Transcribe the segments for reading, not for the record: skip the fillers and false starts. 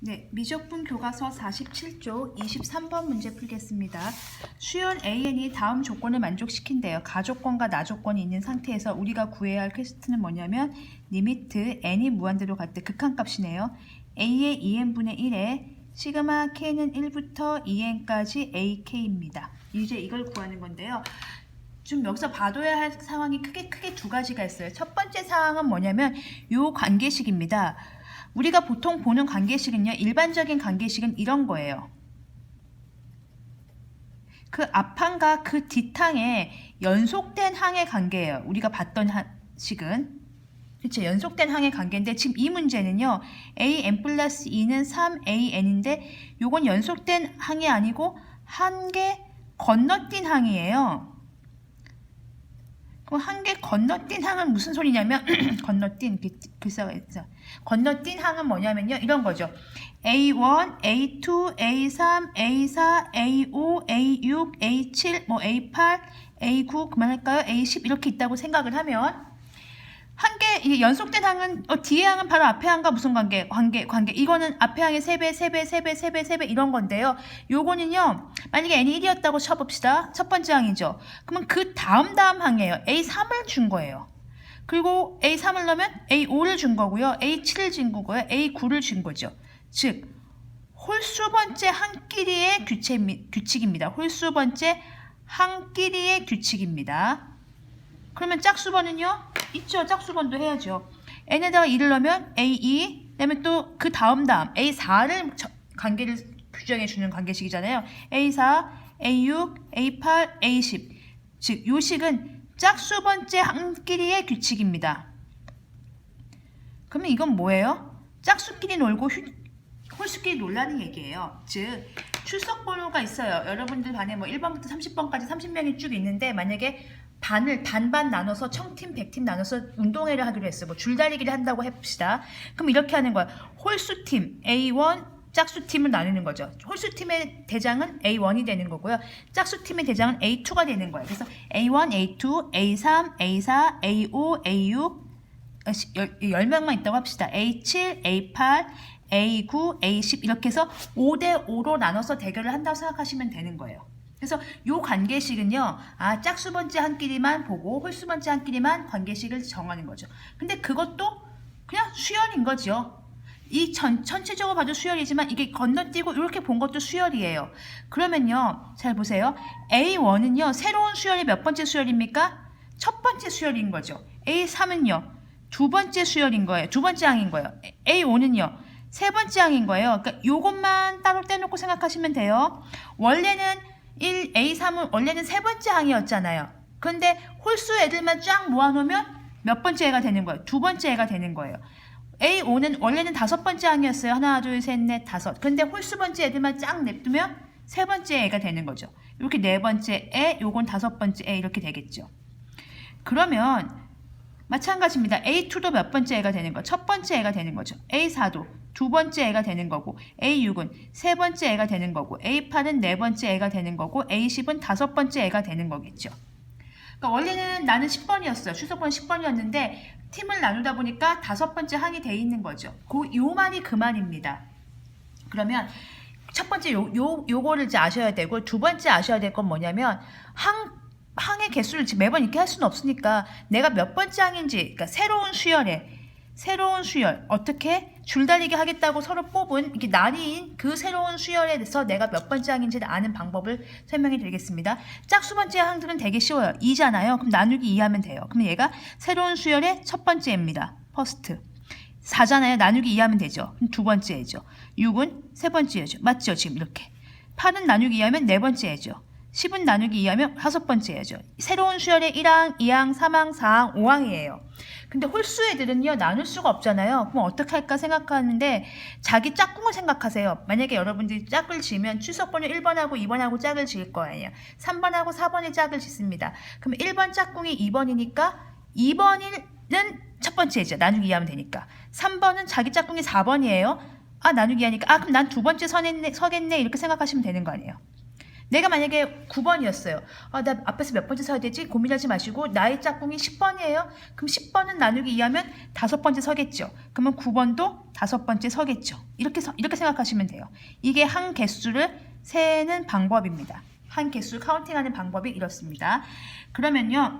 네, 미적분 교과서 47조 23번 문제 풀겠습니다. 수열 AN이 다음 조건을 만족시킨대요. 가조건과 나조건이 있는 상태에서 우리가 구해야 할 퀘스트는 뭐냐면 리미트 n이 무한대로 갈 때 극한값이네요. a의 2n분의 1에 시그마 k는 1부터 2n까지 ak입니다. 이제 이걸 구하는 건데요. 좀 여기서 봐둬야 할 상황이 크게 두 가지가 있어요. 첫 번째 사항은 뭐냐면 요 관계식입니다. 우리가 보통 보는 관계식은요, 일반적인 관계식은 이런 거예요. 그 앞항과 그 뒷항의 연속된 항의 관계예요. 우리가 봤던 식은. 그렇죠? 연속된 항의 관계인데 지금 이 문제는요, an 플러스 2는 3an인데 요건 연속된 항이 아니고 한 개 건너뛴 항이에요. 한 개 건너뛴 항은 무슨 소리냐면 건너뛴 글자가 있죠. 건너뛴 항은 뭐냐면요. 이런 거죠. A1, A2, A3, A4, A5, A6, A7, 뭐 A8, A9 그만할까요? A10 이렇게 있다고 생각을 하면 한 개 연속된 항은 뒤에 항은 바로 앞에 항과 무슨 관계? 이거는 앞에 항의 3배 이런 건데요. 요거는요. 만약에 n이 1이었다고 쳐봅시다. 첫 번째 항이죠. 그러면 그 다음 항이에요. A3을 준 거예요. 그리고 A3을 넣으면 A5를 준 거고요. A7을 준 거고요. A9를 준 거죠. 즉 홀수 번째 한 끼리의 규칙입니다. 홀수 번째 한 끼리의 규칙입니다. 그러면 짝수번은요? 있죠. 짝수번도 해야죠. n에다가 2를 넣으면 A2, 그다음에 또 그 다음 A4를 관계를 규정해 주는 관계식이잖아요. A4, A6, A8, A10. 즉, 요 식은 짝수번째 한 끼리의 규칙입니다. 그러면 이건 뭐예요? 짝수끼리 놀고 홀수끼리 놀라는 얘기예요. 즉, 출석 번호가 있어요. 여러분들 반에 뭐 1번부터 30번까지 30명이 쭉 있는데 만약에 반반 나눠서 1000팀, 100팀 나눠서 운동회를 하기로 했어요. 뭐 줄다리기를 한다고 해봅시다. 그럼 이렇게 하는 거야. 홀수팀 A1, 짝수팀을 나누는 거죠. 홀수팀의 대장은 A1이 되는 거고요. 짝수팀의 대장은 A2가 되는 거예요. 그래서 A1, A2, A3, A4, A5, A6 10명만 있다고 합시다. A7, A8, A9, A10 이렇게 해서 5대5로 나눠서 대결을 한다고 생각하시면 되는 거예요. 그래서 요 관계식은요, 짝수번째 한 끼리만 보고 홀수번째 한 끼리만 관계식을 정하는 거죠. 근데 그것도 그냥 수열인 거죠. 이 전체적으로 봐도 수열이지만 이게 건너뛰고 이렇게 본 것도 수열이에요. 그러면요, 잘 보세요. A1은요, 새로운 수열이 몇 번째 수열입니까? 첫 번째 수열인 거죠. A3은요, 두 번째 수열인 거예요. 두 번째 항인 거예요. A5는요, 세 번째 항인 거예요. 그러니까 요것만 따로 떼놓고 생각하시면 돼요. 원래는 A3은 원래는 세 번째 항이었잖아요. 그런데 홀수 애들만 쫙 모아놓으면 몇 번째 애가 되는 거예요? 두 번째 애가 되는 거예요. A5는 원래는 다섯 번째 항이었어요. 하나, 둘, 셋, 넷, 다섯. 근데 홀수 번째 애들만 쫙 냅두면 세 번째 애가 되는 거죠. 이렇게 네 번째 애, 요건 다섯 번째 애 이렇게 되겠죠. 그러면 마찬가지입니다. A2도 몇 번째 애가 되는 거? 첫 번째 애가 되는 거죠. A4도 두 번째 애가 되는 거고, A6은 세 번째 애가 되는 거고, A8은 네 번째 애가 되는 거고, A10은 다섯 번째 애가 되는 거겠죠. 그러니까 원래는 나는 10번이었어요. 출석번 10번이었는데 팀을 나누다 보니까 다섯 번째 항이 돼 있는 거죠. 요 말이 그 말입니다. 그러면 첫 번째 요거를 이제 아셔야 되고, 두 번째 아셔야 될 건 뭐냐면 항의 개수를 매번 이렇게 할 수는 없으니까 내가 몇 번째 항인지, 그러니까 새로운 수열 어떻게 줄다리기 하겠다고 서로 뽑은 이게 날인 그 새로운 수열에 대해서 내가 몇 번째 항인지를 아는 방법을 설명해 드리겠습니다. 짝수 번째 항들은 되게 쉬워요. 2잖아요. 그럼 나누기 2 하면 돼요. 그럼 얘가 새로운 수열의 첫 번째입니다. 퍼스트. 4잖아요. 나누기 2 하면 되죠. 그럼 두 번째죠. 6은 세 번째죠. 맞죠? 지금 이렇게. 8은 나누기 2 하면 네 번째죠. 10은 나누기 2 하면 다섯 번째죠. 새로운 수열의 1항, 2항, 3항, 4항, 5항이에요. 근데 홀수 애들은요, 나눌 수가 없잖아요. 그럼 어떻게 할까 생각하는데 자기 짝꿍을 생각하세요. 만약에 여러분들이 짝을 지으면 출석번호 1번하고 2번하고 짝을 지을 거예요. 3번하고 4번의 짝을 짓습니다. 그럼 1번 짝꿍이 2번이니까 2번은 첫 번째죠. 나누기 2 하면 되니까. 3번은 자기 짝꿍이 4번이에요. 나누기 하니까 그럼 난 두 번째 서겠네 이렇게 생각하시면 되는 거 아니에요. 내가 만약에 9번이었어요. 나 앞에서 몇 번째 서야 되지? 고민하지 마시고 나의 짝꿍이 10번이에요. 그럼 10번은 나누기 2하면 5번째 서겠죠. 그러면 9번도 5번째 서겠죠. 이렇게 생각하시면 돼요. 이게 한 개수를 세는 방법입니다. 한 개수 카운팅하는 방법이 이렇습니다. 그러면요.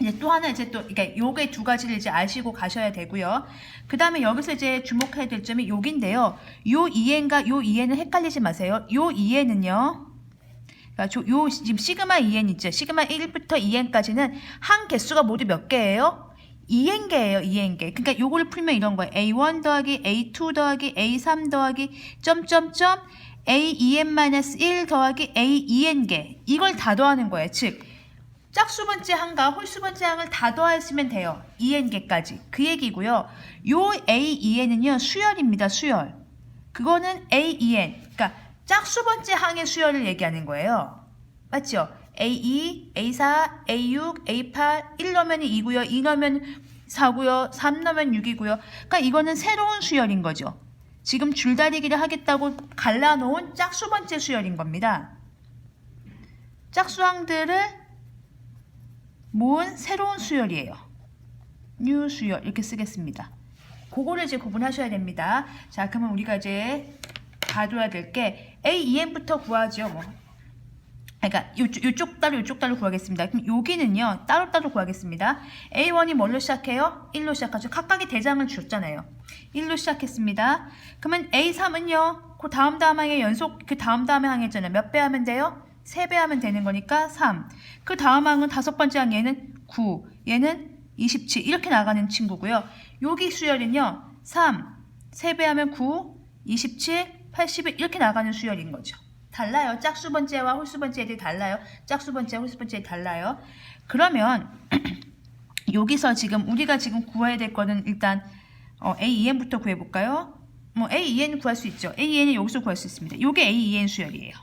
이제 또 하나 이제 또 그러니까 요게 두 가지를 이제 아시고 가셔야 되고요. 그 다음에 여기서 이제 주목해야 될 점이 여기인데요. 요 2n과 요 2n은 헷갈리지 마세요. 요 2n은요. 그러니까 요 지금 시그마 2n 있죠. 시그마 1부터 2n까지는 한 개수가 모두 몇 개예요? 2n개예요. 2n개. 그러니까 요거를 풀면 이런 거예요. a1 더하기 a2 더하기 a3 더하기 점점점 a2n-1 더하기 a2n개. 이걸 다 더하는 거예요. 즉 짝수번째 항과 홀수번째 항을 다 더했으면 돼요. 2n개까지. 그 얘기고요. 요 a2n은요. 수열입니다. 수열. 그거는 a2n. 그러니까 짝수번째 항의 수열을 얘기하는 거예요. 맞죠? a2, a4, a6, a8, 1 넣으면 2고요. 2 넣으면 4고요. 3 넣으면 6이고요. 그러니까 이거는 새로운 수열인 거죠. 지금 줄다리기를 하겠다고 갈라놓은 짝수번째 수열인 겁니다. 짝수항들을 모은 새로운 수열이에요. 뉴 수열 이렇게 쓰겠습니다. 그거를 이제 구분하셔야 됩니다. 자, 그러면 우리가 이제 봐둬야 될 게 A2n부터 구하죠. 뭐. 그러니까 요쪽 달로 구하겠습니다. 그럼 여기는요. 따로따로 구하겠습니다. A1이 뭘로 시작해요? 1로 시작하죠. 각각의 대장을 줬잖아요. 1로 시작했습니다. 그러면 A3은요. 그 다음 항의 연속 그 다음 항했잖아요. 몇 배 하면 돼요? 3배 하면 되는 거니까 3. 그 다음 항은 5번째 항 얘는 9. 얘는 27. 이렇게 나가는 친구고요. 여기 수열은요. 3. 3배 하면 9, 27, 81 이렇게 나가는 수열인 거죠. 달라요. 짝수번째와 홀수번째 애들이 달라요. 짝수번째, 홀수번째 애들이 달라요. 그러면 여기서 지금 우리가 지금 구해야 될 거는 일단 A2n부터 구해볼까요? 뭐 A2n 구할 수 있죠. A2n은 여기서 구할 수 있습니다. 이게 A2n 수열이에요.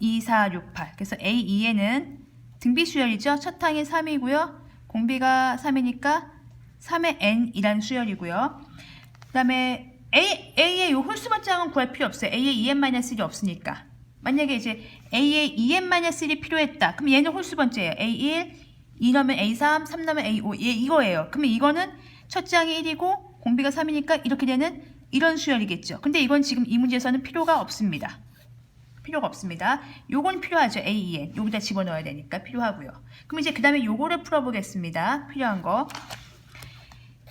2, 4, 6, 8. 그래서 A2n은 등비 수열이죠. 첫 항이 3이고요. 공비가 3이니까 3의 n이라는 수열이고요. 그 다음에 A의 요 홀수번째 항은 구할 필요 없어요. A의 2n-1이 없으니까. 만약에 이제 A의 2n-1이 필요했다. 그럼 얘는 홀수번째예요. A1, 2 넣으면 A3, 3 넣으면 A5. 얘 이거예요. 그러면 이거는 첫째 항이 1이고 공비가 3이니까 이렇게 되는 이런 수열이겠죠. 근데 이건 지금 이 문제에서는 필요가 없습니다. 필요가 없습니다. 요건 필요하죠. A2n. 여기다 집어넣어야 되니까 필요하고요. 그럼 이제 그 다음에 요거를 풀어보겠습니다. 필요한 거.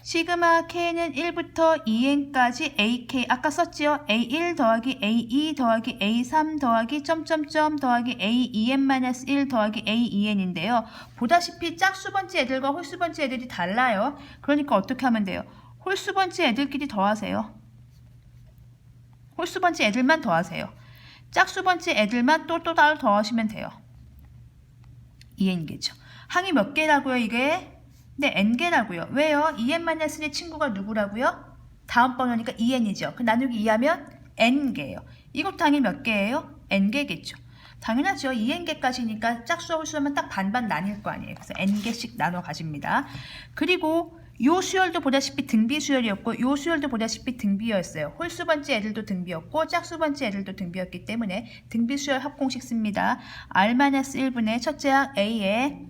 시그마 K는 1부터 2n까지 AK 아까 썼지요? A1 더하기 A2 더하기 A3 더하기 점점점 더하기 A2n-1 더하기 A2n인데요. 보다시피 짝수번째 애들과 홀수번째 애들이 달라요. 그러니까 어떻게 하면 돼요? 홀수번째 애들끼리 더하세요. 홀수번째 애들만 더하세요. 짝수번째 애들만 또 따로 더하시면 돼요. 2n개죠. 항이 몇 개라고요 이게? 네, n개라고요. 왜요? 2n-3의 친구가 누구라고요? 다음 번호니까 2n이죠. 그 나누기 2하면 n개예요. 이것도 항이 몇 개예요? n개겠죠. 당연하죠. 2n개까지니까 짝수와 홀수하면 딱 반반 나뉠 거 아니에요. 그래서 n개씩 나눠 가집니다. 그리고 요 수열도 보다시피 등비 수열이었고 요 수열도 보다시피 등비였어요. 홀수번째 애들도 등비였고 짝수번째 애들도 등비였기 때문에 등비 수열 합공식 씁니다. R-1분의 첫째 항 A에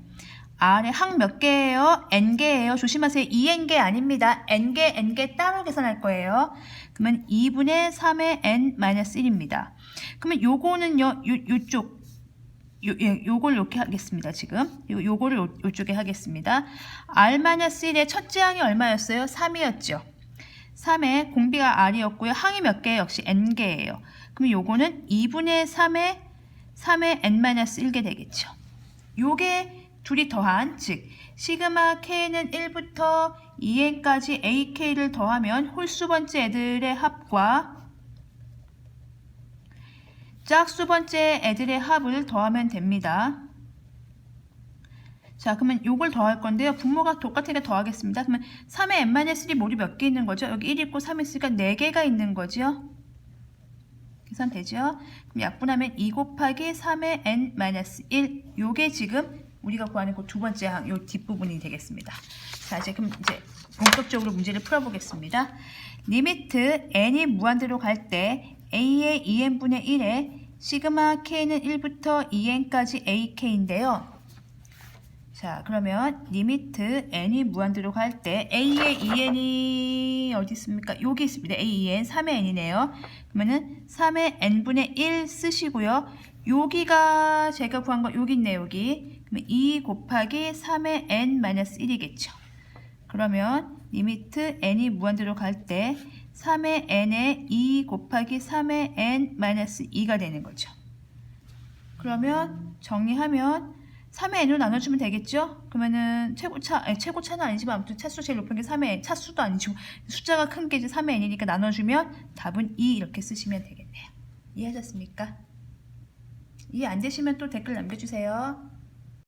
R의 항 몇 개예요? n개예요. 조심하세요. 2n개 아닙니다. n개 따로 계산할 거예요. 그러면 2분의 3의 n-1입니다. 그러면 요거는요. 요쪽 요걸 이렇게 하겠습니다. 지금 요거를 요쪽에 하겠습니다. R-1의 첫째 항이 얼마였어요? 3이었죠. 3의 공비가 R이었고요. 항이 몇 개예요? 역시 n개예요. 그럼 요거는 2분의 3의 n-1개 되겠죠. 요게 둘이 더한, 즉 시그마 K는 1부터 2n까지 AK를 더하면 홀수번째 애들의 합과 짝수번째 애들의 합을 더하면 됩니다. 자, 그러면 요걸 더할 건데요. 분모가 똑같으니까 더하겠습니다. 그러면 3의 n-3이 모두 몇 개 있는 거죠? 여기 1 있고 3 있으니까 4개가 있는 거죠. 계산되죠? 그럼 약분하면 2 곱하기 3의 n-1 요게 지금 우리가 구하는 그 두 번째 항, 요 뒷부분이 되겠습니다. 자, 이제 그럼 이제 본격적으로 문제를 풀어보겠습니다. 리미트 n이 무한대로 갈 때 a의 2n분의 1에 시그마 k는 1부터 2n까지 ak인데요. 자, 그러면 리미트 n이 무한대로 갈 때 a의 2n이 어디 있습니까? 여기 있습니다. a 2n 3의 n이네요. 그러면은 3의 n분의 1 쓰시고요. 여기가 제가 구한 거 여기 있네요. 여기. 그러면 2 곱하기 3의 n-1이겠죠. 그러면 리미트 n이 무한대로 갈 때 3의 n에 2 곱하기 3의 n-2가 되는 거죠. 그러면 정리하면 3의 n으로 나눠주면 되겠죠? 그러면은 최고차는 아니지만 아무튼 차수 제일 높은 게 3의 n, 차수도 아니고 숫자가 큰 게 이제 3의 n이니까 나눠주면 답은 2 이렇게 쓰시면 되겠네요. 이해하셨습니까? 이해 안 되시면 또 댓글 남겨주세요.